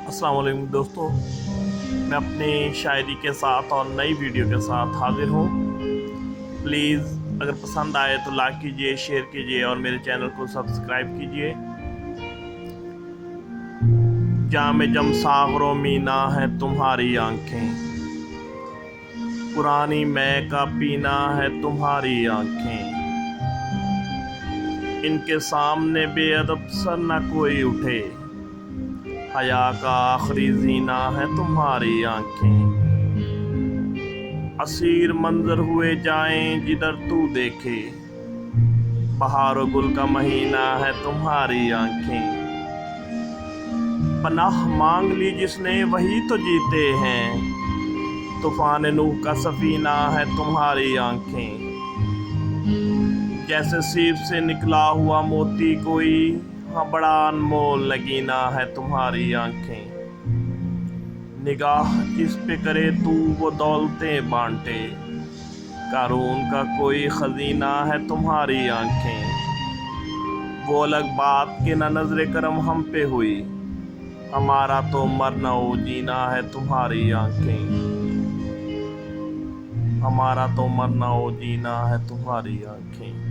अस्सलाम वालेकुम दोस्तों, मैं अपनी शायरी के साथ और नई वीडियो के साथ हाजिर हूँ। प्लीज़ अगर पसंद आए तो लाइक कीजिए, शेयर कीजिए और मेरे चैनल को सब्सक्राइब कीजिए। जामे जम सागरों मीना है तुम्हारी आंखें, पुरानी मैं का पीना है तुम्हारी आंखें। इनके सामने बेअदब सर न कोई उठे, हया का आखिरी जीना है तुम्हारी आंखें। असीर मंजर हुए जाएं जिधर तू देखे, बहार गुल का महीना है तुम्हारी आंखें। पनाह मांग ली जिसने वही तो जीते हैं, तूफान नूह का सफीना है तुम्हारी आंखें। जैसे सीप से निकला हुआ मोती कोई, हाँ बड़ा अनमोल नगीना है तुम्हारी आंखें। निगाह जिस पे करे तू वो दौलतें बांटे, कारून का कोई खजीना है तुम्हारी आंखें। वो अलग बात कि न नजर करम हम पे हुई, हमारा तो मरना ओ जीना है तुम्हारी आंखें। हमारा तो मरना ओ जीना है तुम्हारी आंखें।